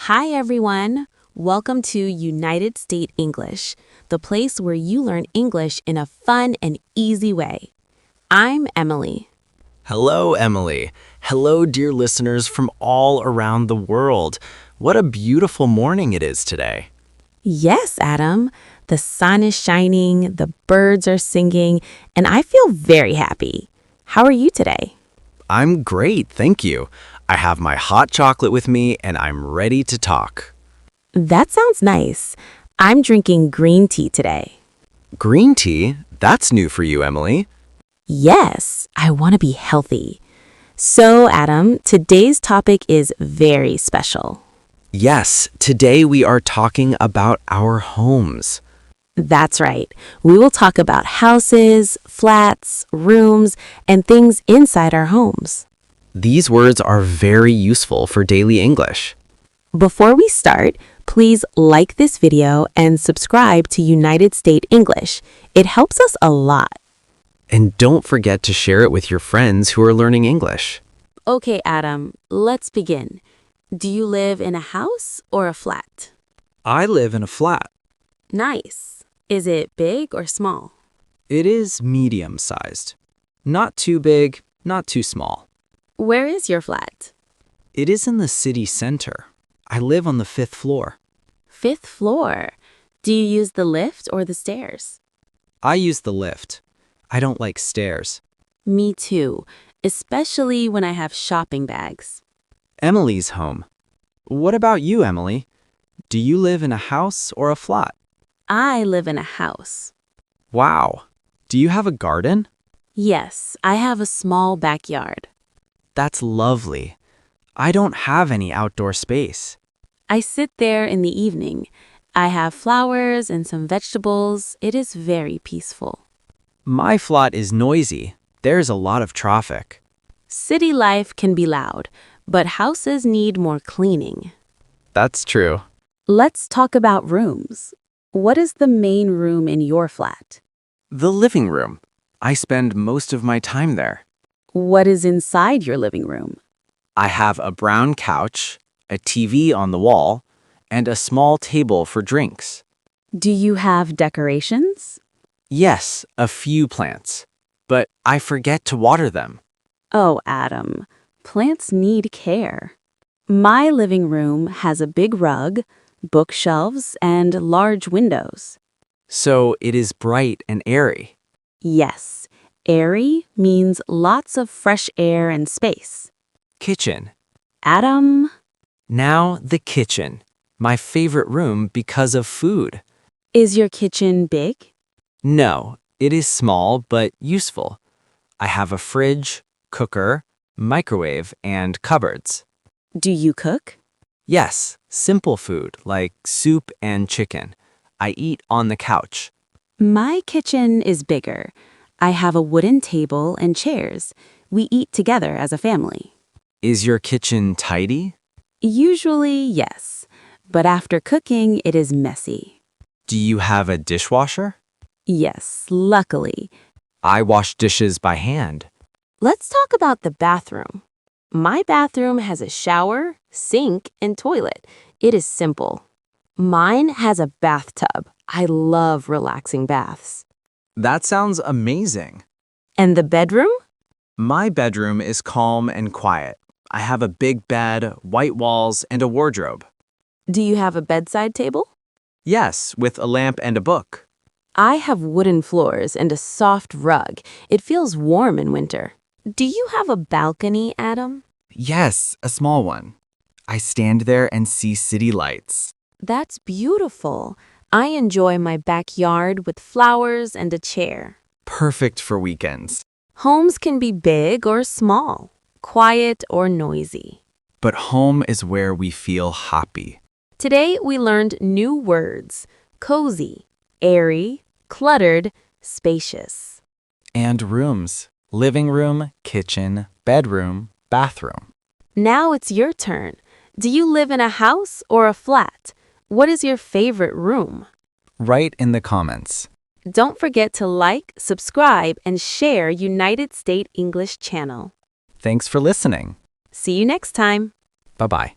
Hi, everyone. Welcome to United States English, the place where you learn English in a fun and easy way. I'm Emily. Hello, Emily. Hello, dear listeners from all around the world. What a beautiful morning it is today. Yes, Adam. The sun is shining, the birds are singing, and I feel very happy. How are you today? I'm great, thank you. I have my hot chocolate with me and I'm ready to talk. That sounds nice. I'm drinking green tea today. Green tea? That's new for you, Emily. Yes, I want to be healthy. So, Adam, today's topic is very special. Yes, today we are talking about our homes. That's right. We will talk about houses, flats, rooms, and things inside our homes. These words are very useful for daily English. Before we start, please like this video and subscribe to United States English. It helps us a lot. And don't forget to share it with your friends who are learning English. Okay, Adam, let's begin. Do you live in a house or a flat? I live in a flat. Nice. Is it big or small? It is medium-sized. Not too big, not too small. Where is your flat? It is in the city center. I live on the 5th floor. 5th floor. Do you use the lift or the stairs? I use the lift. I don't like stairs. Me too, especially when I have shopping bags. Emily's home. What about you, Emily? Do you live in a house or a flat? I live in a house. Wow. Do you have a garden? Yes, I have a small backyard. That's lovely. I don't have any outdoor space. I sit there in the evening. I have flowers and some vegetables. It is very peaceful. My flat is noisy. There's a lot of traffic. City life can be loud, but houses need more cleaning. That's true. Let's talk about rooms. What is the main room in your flat? The living room. I spend most of my time there. What is inside your living room? I have a brown couch, a TV on the wall, and a small table for drinks. Do you have decorations? Yes, a few plants, but I forget to water them. Oh, Adam, plants need care. My living room has a big rug, bookshelves, and large windows. So it is bright and airy. Yes, airy means lots of fresh air and space. Kitchen. Adam, Now the kitchen. My favorite room because of food. is your kitchen big? No, it is small but useful. I have a fridge, cooker, microwave, and cupboards. Do you cook? Yes, simple food like soup and chicken. I eat on the couch. My kitchen is bigger. I have a wooden table and chairs. We eat together as a family. Is your kitchen tidy? Usually, yes, but after cooking, it is messy. Do you have a dishwasher? Yes, luckily. I wash dishes by hand. Let's talk about the bathroom. My bathroom has a shower, sink, and toilet. It is simple. Mine has a bathtub. I love relaxing baths. That sounds amazing. And the bedroom? My bedroom is calm and quiet. I have a big bed, white walls, and a wardrobe. Do you have a bedside table? Yes, with a lamp and a book. I have wooden floors and a soft rug. It feels warm in winter. Do you have a balcony, Adam? Yes, a small one. I stand there and see city lights. That's beautiful. I enjoy my backyard with flowers and a chair. Perfect for weekends. Homes can be big or small, quiet or noisy. But home is where we feel happy. Today we learned new words: cozy, airy, cluttered, spacious. And rooms. Living room, kitchen, bedroom, bathroom. Now it's your turn. Do you live in a house or a flat? What is your favorite room? Write in the comments. Don't forget to like, subscribe, and share United States English channel. Thanks for listening. See you next time. Bye-bye.